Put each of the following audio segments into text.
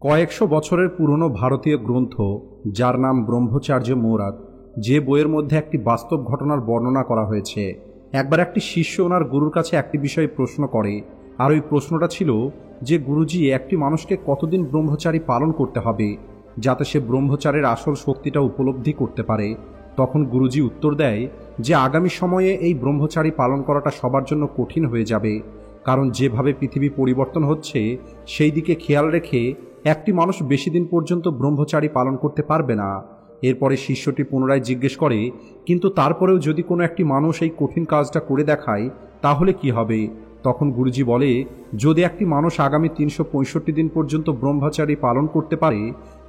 কয়েকশো বছরের পুরনো ভারতীয় গ্রন্থ যার নাম ব্রহ্মচার্য মৌরাত, যে বইয়ের মধ্যে একটি বাস্তব ঘটনার বর্ণনা করা হয়েছে। একবার একটি শিষ্য ওনার গুরুর কাছে একটি বিষয়ে প্রশ্ন করে, আর ওই প্রশ্নটা ছিল যে গুরুজি, একটি মানুষকে কতদিন ব্রহ্মচারী পালন করতে হবে যাতে সে ব্রহ্মচারের আসল শক্তিটা উপলব্ধি করতে পারে। তখন গুরুজি উত্তর দেয় যে আগামী সময়ে এই ব্রহ্মচারী পালন করাটা সবার জন্য কঠিন হয়ে যাবে, কারণ যেভাবে পৃথিবী পরিবর্তন হচ্ছে সেই দিকে খেয়াল রেখে একটি মানুষ বেশি দিন পর্যন্ত ব্রহ্মচারী পালন করতে পারবে না। এরপরে শিষ্যটি পুনরায় জিজ্ঞেস করে, কিন্তু তারপরেও যদি কোনো একটি মানুষ এই কঠিন কাজটা করে দেখায় তাহলে কি হবে? তখন গুরুজি বলে, যদি একটি মানুষ আগামী 365 দিন পর্যন্ত ব্রহ্মচারী পালন করতে পারে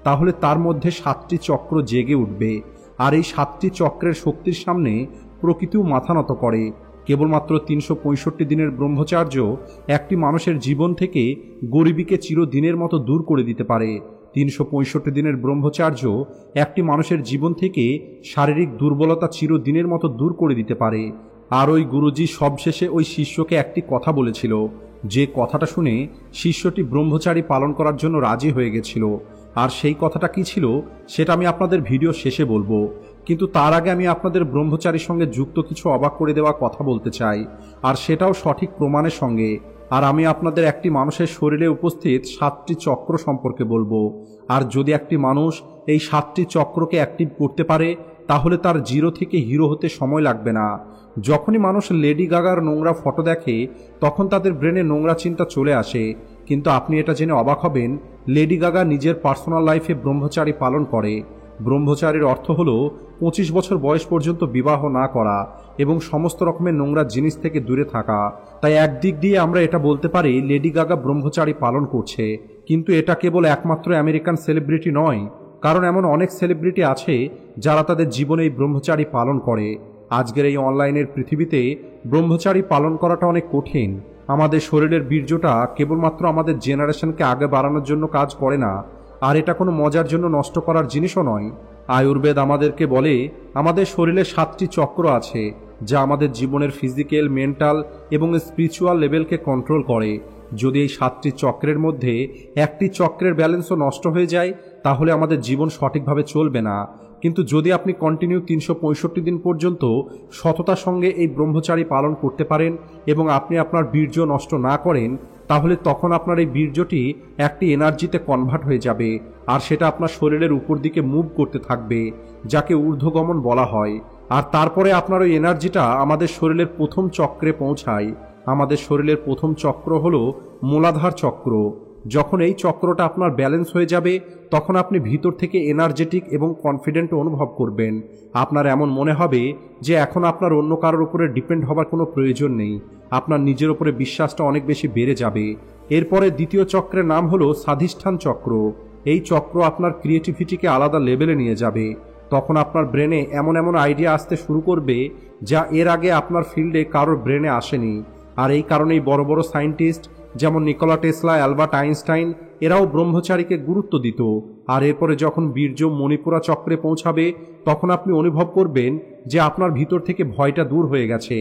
তাহলে তার মধ্যে 7টি চক্র জেগে উঠবে, আর এই 7টি চক্রের শক্তির সামনে প্রকৃতিও মাথা নত করে। কেবলমাত্র 365 দিনের ব্রহ্মচার্য একটি মানুষের জীবন থেকে গরিবীকে চিরদিনের মতো দূর করে দিতে পারে। 365 দিনের ব্রহ্মচার্য একটি মানুষের জীবন থেকে শারীরিক দুর্বলতা চিরদিনের মতো দূর করে দিতে পারে। আর ওই গুরুজি সবশেষে ওই শিষ্যকে একটি কথা বলেছিল, যে কথাটা শুনে শিষ্যটি ব্রহ্মচারী পালন করার জন্য রাজি হয়ে গেছিল। আর সেই কথাটা কি ছিল সেটা আমি আপনাদের ভিডিও শেষে বলবো, কিন্তু তার আগে আমি আপনাদের ব্রহ্মচারীর সঙ্গে যুক্ত কিছু অবাক করে দেওয়া কথা বলতে চাই, আর সেটাও সঠিক প্রমাণের সঙ্গে। আর আমি আপনাদের একটি মানুষের শরীরে উপস্থিত 7টি চক্র সম্পর্কে বলবো। আর যদি একটি মানুষ এই 7টি চক্রকে অ্যাক্টিভ করতে পারে তাহলে তার জিরো থেকে হিরো হতে সময় লাগবে না। যখনই মানুষ লেডি গাগার নোংরা ফটো দেখে তখন তাদের ব্রেনে নোংরা চিন্তা চলে আসে, কিন্তু আপনি এটা জেনে অবাক হবেন, লেডি গাগা নিজের পার্সোনাল লাইফে ব্রহ্মচারী পালন করে। ব্রহ্মচারীর অর্থ হলো 25 বছর বয়স পর্যন্ত বিবাহ না করা এবং সমস্ত রকমের নোংরা জিনিস থেকে দূরে থাকা। তাই একদিক দিয়ে আমরা এটা বলতে পারি লেডি গাগা ব্রহ্মচারী পালন করছে। কিন্তু এটা কেবল একমাত্র আমেরিকান সেলিব্রিটি নয়, কারণ এমন অনেক সেলিব্রিটি আছে যারা তাদের জীবনে এই ব্রহ্মচারী পালন করে। আজকের এই অনলাইনের পৃথিবীতে ব্রহ্মচারী পালন করাটা অনেক কঠিন। আমাদের শরীরের বীর্যটা কেবলমাত্র আমাদের জেনারেশনকে আগে বাড়ানোর জন্য কাজ করে না, আর এটা কোনো মজার জন্য নষ্ট করার জিনিসও নয়। আয়ুর্বেদ আমাদেরকে বলে আমাদের শরীরে 7টি চক্র আছে যা আমাদের জীবনের ফিজিক্যাল, মেন্টাল এবং স্পিরিচুয়াল লেভেলকে কন্ট্রোল করে। যদি এই 7টি চক্রের মধ্যে একটি চক্রের ব্যালেন্সও নষ্ট হয়ে যায় তাহলে আমাদের জীবন সঠিকভাবে চলবে না। কিন্তু যদি আপনি কন্টিনিউ 365 দিন পর্যন্ত সততার সঙ্গে এই ব্রহ্মচারী পালন করতে পারেন এবং আপনি আপনার বীর্য নষ্ট না করেন, তাহলে তখন আপনার এই বীর্যটি একটি এনার্জিতে কনভার্ট হয়ে যাবে, আর সেটা আপনার শরীরের উপর দিকে মুভ করতে থাকবে, যাকে ঊর্ধ্বগমন বলা হয়। আর তারপরে আপনার ওই এনার্জিটা আমাদের শরীরের প্রথম চক্রে পৌঁছায়। আমাদের শরীরের প্রথম চক্র হলো মূলাধার চক্র। যখন এই চক্রটা আপনার ব্যালেন্স হয়ে যাবে তখন আপনি ভিতর থেকে এনার্জেটিক এবং কনফিডেন্ট অনুভব করবেন। আপনার এমন মনে হবে যে এখন আপনার অন্য কারোর উপরে ডিপেন্ড হবার কোনো প্রয়োজন নেই, আপনার নিজের উপরে বিশ্বাসটা অনেক বেশি বেড়ে যাবে। এরপরে দ্বিতীয় চক্রের নাম হলো স্বাধিষ্ঠান চক্র। এই চক্র আপনার ক্রিয়েটিভিটিকে আলাদা লেভেলে নিয়ে যাবে। তখন আপনার ব্রেনে এমন এমন আইডিয়া আসতে শুরু করবে যা এর আগে আপনার ফিল্ডে কারোর ব্রেনে আসেনি। আর এই কারণেই বড় বড় সায়েন্টিস্ট যেমন নিকোলা টেসলা, অ্যালবার্ট আইনস্টাইন এরাও ব্রহ্মচারীকে গুরুত্ব দিত। আর এরপরে যখন বীর্য মণিপুরা চক্রে পৌঁছাবে তখন আপনি অনুভব করবেন যে আপনার ভিতর থেকে ভয়টা দূর হয়ে গেছে।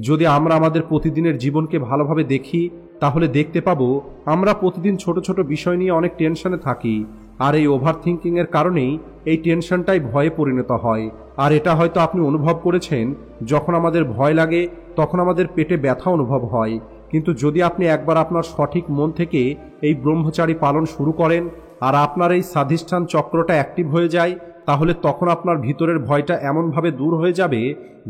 যদি আমরা আমাদের প্রতিদিনের জীবনকে ভালোভাবে দেখি তাহলে দেখতে পাবো আমরা প্রতিদিন ছোট ছোট বিষয় নিয়ে অনেক টেনশনে থাকি, আর এই ওভার থিঙ্কিংয়ের কারণেই এই টেনশনটাই ভয়ে পরিণত হয়। আর এটা হয়তো আপনি অনুভব করেছেন, যখন আমাদের ভয় লাগে তখন আমাদের পেটে ব্যথা অনুভব হয়। কিন্তু যদি আপনি একবার আপনার সঠিক মন থেকে এই ব্রহ্মচারী পালন শুরু করেন আর আপনার এই স্বাধিষ্ঠান চক্রটা অ্যাক্টিভ হয়ে যায়, তাহলে তখন আপনার ভিতরের ভয়টা এমনভাবে দূর হয়ে যাবে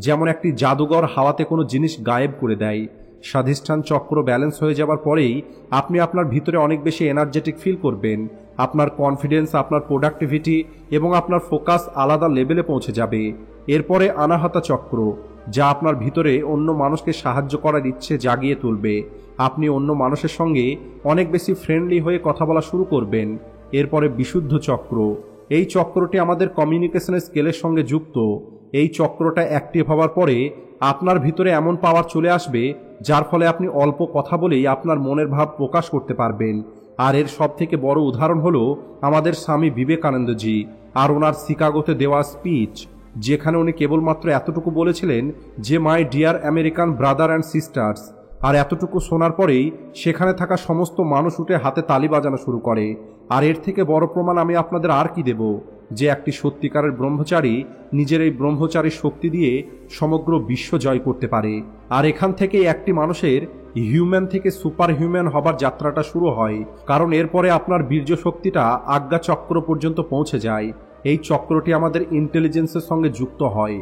যেমন একটি জাদুঘর হাওয়াতে কোনো জিনিস গায়েব করে দেয়। স্বাধিষ্ঠান চক্র ব্যালেন্স হয়ে যাবার পরেই আপনি আপনার ভিতরে অনেক বেশি এনার্জেটিক ফিল করবেন। আপনার কনফিডেন্স, আপনার প্রোডাক্টিভিটি এবং আপনার ফোকাস আলাদা লেভেলে পৌঁছে যাবে। এরপরে অনাহতা চক্র, যা আপনার ভিতরে অন্য মানুষকে সাহায্য করার ইচ্ছে জাগিয়ে তুলবে। আপনি অন্য মানুষের সঙ্গে অনেক বেশি ফ্রেন্ডলি হয়ে কথা বলা শুরু করবেন। এরপরে বিশুদ্ধ চক্র, এই চক্রটি আমাদের কমিউনিকেশনের স্কেলের সঙ্গে যুক্ত। এই চক্রটা অ্যাক্টিভ হওয়ার পরে আপনার ভিতরে এমন পাওয়ার চলে আসবে যার ফলে আপনি অল্প কথা বলেই আপনার মনের ভাব প্রকাশ করতে পারবেন। আর এর সব থেকে বড় উদাহরণ হলো আমাদের স্বামী বিবেকানন্দজি আর ওনার শিকাগোতে দেওয়া স্পিচ, যেখানে উনি কেবলমাত্র এতটুকু বলেছিলেন যে my dear American brother and sisters, আর এতটুকু শোনার পরেই সেখানে থাকা সমস্ত মানুষ উঠে হাতে তালি বাজানো শুরু করে। আর এর থেকে বড় প্রমাণ আমি আপনাদের আর কি দেব, যে একটি সত্যিকারের ব্রহ্মচারী নিজের এই ব্রহ্মচারী শক্তি দিয়ে সমগ্র বিশ্ব জয় করতে পারে। আর এখান থেকেই একটি মানুষের হিউম্যান থেকে সুপার হিউম্যান হবার যাত্রাটা শুরু হয়, কারণ এরপরে আপনার বীর্য শক্তিটা আজ্ঞা চক্র পর্যন্ত পৌঁছে যায়। এই চক্রটি আমাদের ইন্টেলিজেন্সের সঙ্গে যুক্ত হয়।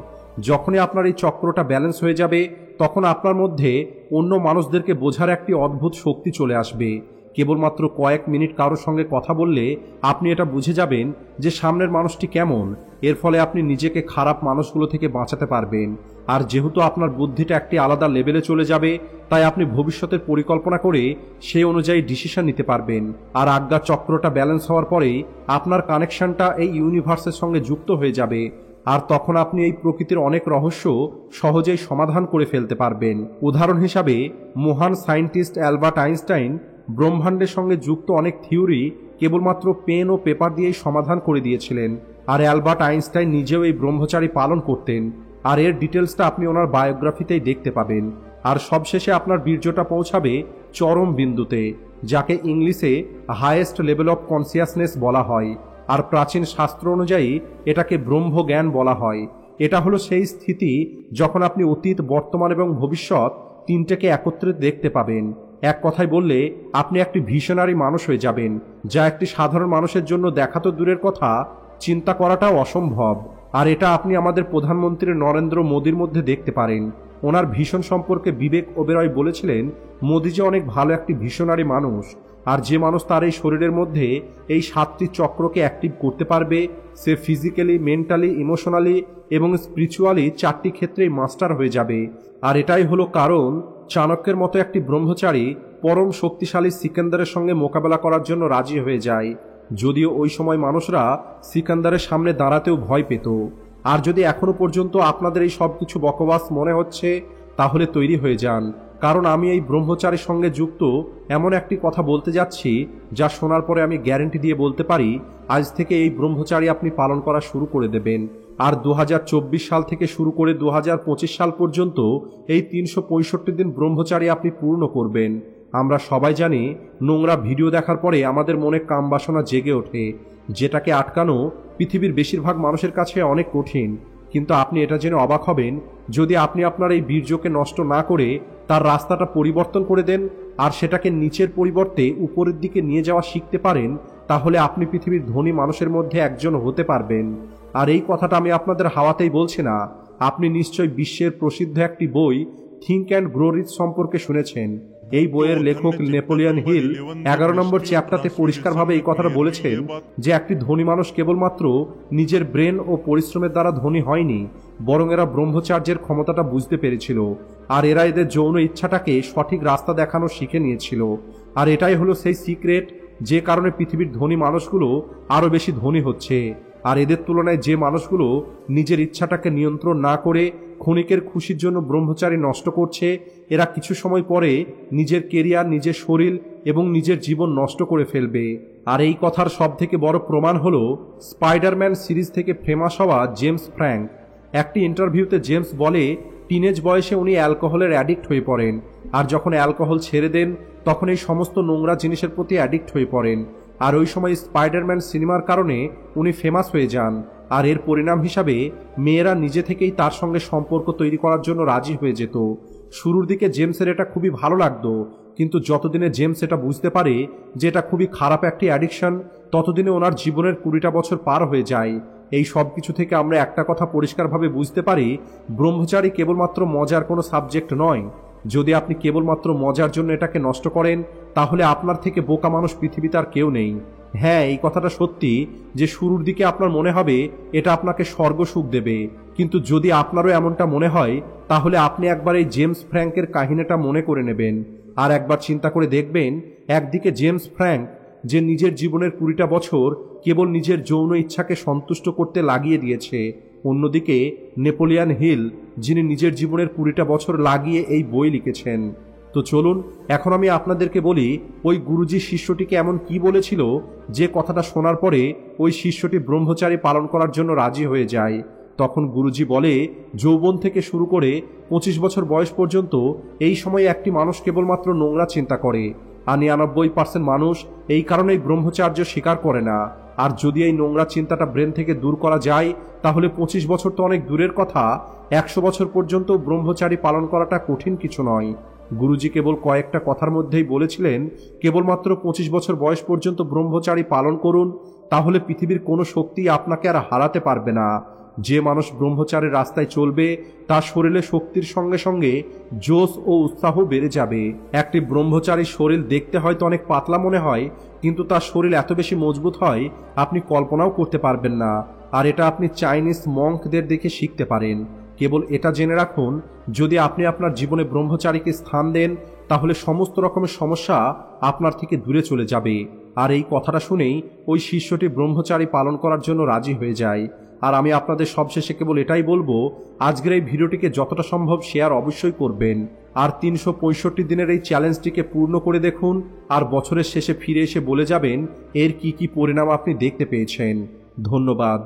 যখনই আপনার এই চক্রটা ব্যালেন্স হয়ে যাবে, তখন আপনার মধ্যে অন্য মানুষদেরকে বোঝার একটি অদ্ভুত শক্তি চলে আসবে। কেবলমাত্র কয়েক মিনিট কারোর সঙ্গে কথা বললে আপনি এটা বুঝে যাবেন যে সামনের মানুষটি কেমন। এর ফলে আপনি নিজেকে খারাপ মানুষগুলো থেকে বাঁচাতে পারবেন। আর যেহেতু আপনার বুদ্ধিটা একটি আলাদা লেভেলে চলে যাবে, তাই আপনি ভবিষ্যতের পরিকল্পনা করে সেই অনুযায়ী ডিসিশন নিতে পারবেন। আর আজ্ঞা চক্রটা ব্যালেন্স হওয়ার পরেই আপনার কানেকশনটা এই ইউনিভার্সের সঙ্গে যুক্ত হয়ে যাবে। আর তখন আপনি এই প্রকৃতির অনেক রহস্য সহজেই সমাধান করে ফেলতে পারবেন। উদাহরণ হিসাবে মহান সায়েন্টিস্ট অ্যালবার্ট আইনস্টাইন ব্রহ্মাণ্ডের সঙ্গে যুক্ত অনেক থিওরি কেবলমাত্র পেন ও পেপার দিয়েই সমাধান করে দিয়েছিলেন। আর অ্যালবার্ট আইনস্টাইন নিজেও এই ব্রহ্মচারী পালন করতেন। আর এর ডিটেলসটা আপনি ওনার বায়োগ্রাফিতেই দেখতে পাবেন। আর সবশেষে আপনার বীর্যটা পৌঁছাবে চরম বিন্দুতে, যাকে ইংলিশে হাইয়েস্ট লেভেল অফ কনসিয়াসনেস বলা হয়। আর প্রাচীন শাস্ত্র অনুযায়ী এটাকে ব্রহ্মজ্ঞান বলা হয়। এটা হলো সেই স্থিতি যখন আপনি অতীত, বর্তমান এবং ভবিষ্যৎ তিনটেকে একত্রে দেখতে পাবেন। এক কথায় বললে আপনি একটি ভিশনারি মানুষ হয়ে যাবেন, যা একটি সাধারণ মানুষের জন্য দেখা তো দূরের কথা, চিন্তা করাটাও অসম্ভব। আর এটা আপনি আমাদের প্রধানমন্ত্রী নরেন্দ্র মোদীর মধ্যে দেখতে পারেন। ওনার ভীষণ সম্পর্কে বিবেক ওবেরয় বলেছিলেন, মোদী যে অনেক ভালো একটি ভিশনারি মানুষ। আর যে মানুষ তার এই শরীরের মধ্যে এই 7টি চক্রকে অ্যাক্টিভ করতে পারবে, সে ফিজিক্যালি, মেন্টালি, ইমোশনালি এবং স্পিরিচুয়ালি 4টি ক্ষেত্রেই মাস্টার হয়ে যাবে। আর এটাই হলো কারণ চাণক্যের মতো একটি ব্রহ্মচারী পরম শক্তিশালী সিকান্দারের সঙ্গে মোকাবেলা করার জন্য রাজি হয়ে যায়, যদিও ওই সময় মানুষরা সিকান্দারের সামনে দাঁড়াতেও ভয় পেত। আর যদি এখনো পর্যন্ত আপনাদের এই সব কিছু বকবাস মনে হচ্ছে, তাহলে তৈরি হয়ে যান, কারণ আমি এই ব্রহ্মচারীর সঙ্গে যুক্ত এমন একটি কথা বলতে যাচ্ছি যা শোনার পরে আমি গ্যারেন্টি দিয়ে বলতে পারি আজ থেকে এই ব্রহ্মচারী আপনি পালন করা শুরু করে দেবেন। আর 2024 সাল থেকে শুরু করে 2025 সাল পর্যন্ত এই 365 দিন ব্রহ্মচারী আপনি পূর্ণ করবেন। আমরা সবাই জানি, নোংরা ভিডিও দেখার পরে আমাদের মনে কামবাসনা জেগে ওঠে, যেটাকে আটকানো পৃথিবীর বেশিরভাগ মানুষের কাছে অনেক কঠিন। কিন্তু আপনি এটা জেনে অবাক হবেন, যদি আপনি আপনার এই বীর্যকে নষ্ট না করে তার রাস্তাটা পরিবর্তন করে দেন আর সেটাকে নিচের পরিবর্তে উপরের দিকে নিয়ে যাওয়া শিখতে পারেন, তাহলে আপনি পৃথিবীর ধনী মানুষের মধ্যে একজন হতে পারবেন। আর এই কথাটা আমি আপনাদের হাওয়াতেই বলছি না, আপনি নিশ্চয়ই বিশ্বের প্রসিদ্ধ একটি বই থিঙ্ক অ্যান্ড গ্রো রিচ সম্পর্কে শুনেছেন। এই বইয়ের লেখক নেপোলিয়ন হিল 11 নম্বর চ্যাপ্টারে পরিষ্কারভাবে এই কথাটা বলেছেন যে একটি ধনী মানুষ কেবলমাত্র নিজের ব্রেন ও পরিশ্রমের দ্বারা ধনী হয়নি, বরং এরা ব্রহ্মচার্যের ক্ষমতাটা বুঝতে পেরেছিল। আর এরা এদের যৌন ইচ্ছাটাকে সঠিক রাস্তা দেখানো শিখে নিয়েছিল। আর এটাই হলো সেই সিক্রেট, যে কারণে পৃথিবীর ধনী মানুষগুলো আরও বেশি ধনী হচ্ছে। আর এদের তুলনায় যে মানুষগুলো নিজের ইচ্ছাটাকে নিয়ন্ত্রণ না করে ক্ষণিকের খুশির জন্য ব্রহ্মচারী নষ্ট করছে, এরা কিছু সময় পরে নিজের কেরিয়ার, নিজের শরীর এবং নিজের জীবন নষ্ট করে ফেলবে। আর এই কথার সবথেকে বড় প্রমাণ হলো স্পাইডারম্যান সিরিজ থেকে ফেমাস হওয়া জেমস ফ্র্যাঙ্ক। একটি ইন্টারভিউতে জেমস বলে, টিনেজ বয়সে উনি অ্যালকোহলের অ্যাডিক্ট হয়ে পড়েন, আর যখন অ্যালকোহল ছেড়ে দেন তখন এই সমস্ত নোংরা জিনিসের প্রতি অ্যাডিক্ট হয়ে পড়েন। আর ওই সময় স্পাইডারম্যান সিনেমার কারণে উনি ফেমাস হয়ে যান। আর এর পরিণাম হিসাবে মেয়েরা নিজে থেকেই তার সঙ্গে সম্পর্ক তৈরি করার জন্য রাজি হয়ে যেত। শুরুর দিকে জেমসের এটা খুবই ভালো লাগতো, কিন্তু যতদিনে জেমস এটা বুঝতে পারে যে এটা খুবই খারাপ একটি অ্যাডিকশন, ততদিনে ওনার জীবনের 20টা বছর পার হয়ে যায়। এই সব কিছু থেকে আমরা একটা কথা পরিষ্কারভাবে বুঝতে পারি, ব্রহ্মচারী কেবলমাত্র মজার কোনো সাবজেক্ট নয়। যদি আপনি কেবলমাত্র মজার জন্য এটাকে নষ্ট করেন, তাহলে আপনার থেকে বোকা মানুষ পৃথিবীতে আর কেউ নেই। হ্যাঁ, এই কথাটা সত্যি যে শুরুর দিকে আপনার মনে হবে এটা আপনাকে স্বর্গ সুখ দেবে, কিন্তু যদি আপনারও এমনটা মনে হয়, তাহলে আপনি একবার এই জেমস ফ্র্যাঙ্কের কাহিনীটা মনে করে নেবেন। আর একবার চিন্তা করে দেখবেন, একদিকে জেমস ফ্র্যাঙ্ক যে নিজের জীবনের 20টা বছর কেবল নিজের যৌন ইচ্ছাকে সন্তুষ্ট করতে লাগিয়ে দিয়েছে, অন্যদিকে নেপোলিয়ন হিল যিনি নিজের জীবনের 20টা বছর লাগিয়ে এই বই লিখেছেন। তো চলুন এখন আমি আপনাদেরকে বলি, ওই গুরুজি শিষ্যটিকে এমন কি বলেছিল যে কথাটা শোনার পরে ওই শিষ্যটি ব্রহ্মচারী পালন করার জন্য রাজি হয়ে যায়। তখন গুরুজি বলে, যৌবন থেকে শুরু করে 25 বছর বয়স পর্যন্ত এই সময়ে একটি মানুষ কেবলমাত্র নোংরা চিন্তা করে, আর 99% মানুষ এই কারণেই ব্রহ্মচার্য স্বীকার করে না। আর যদি এই নোংরা চিন্তাটা ব্রেন থেকে দূর করা যায়, তাহলে 25 বছর তো অনেক দূরের কথা, 100 বছর পর্যন্ত ব্রহ্মচারী পালন করাটা কঠিন কিছু নয়। গুরুজি কেবল কয়েকটা কথার মধ্যেই বলেছিলেন, কেবলমাত্র 25 বছর বয়স পর্যন্ত ব্রহ্মচারী পালন করুন, তাহলে পৃথিবীর কোনো শক্তি আপনাকে আর হারাতে পারবে না। যে মানুষ ব্রহ্মচারীর রাস্তায় চলবে, তার শরীরে শক্তির সঙ্গে সঙ্গে জোশ ও উৎসাহ বেড়ে যাবে। একটি ব্রহ্মচারীর শরীর দেখতে হয়তো অনেক পাতলা মনে হয়, কিন্তু তার শরীর এত বেশি মজবুত হয় আপনি কল্পনাও করতে পারবেন না। আর এটা আপনি চাইনিজ মঙ্কদের দেখে শিখতে পারেন। কেবল এটা জেনে রাখুন, যদি আপনি আপনার জীবনে ব্রহ্মচারীকে স্থান দেন, তাহলে সমস্ত রকমের সমস্যা আপনার থেকে দূরে চলে যাবে। আর এই কথাটা শুনেই ওই শিষ্যটি ব্রহ্মচারী পালন করার জন্য রাজি হয়ে যায়। আর আমি আপনাদের সবশেষে কেবল এটাই বলবো, আজকের এই ভিডিওটিকে যতটা সম্ভব শেয়ার অবশ্যই করবেন। আর 365 দিনের এই চ্যালেঞ্জটিকে পূর্ণ করে দেখুন, আর বছরের শেষে ফিরে এসে বলে যাবেন এর কি কি পরিণাম আপনি দেখতে পেয়েছেন। ধন্যবাদ।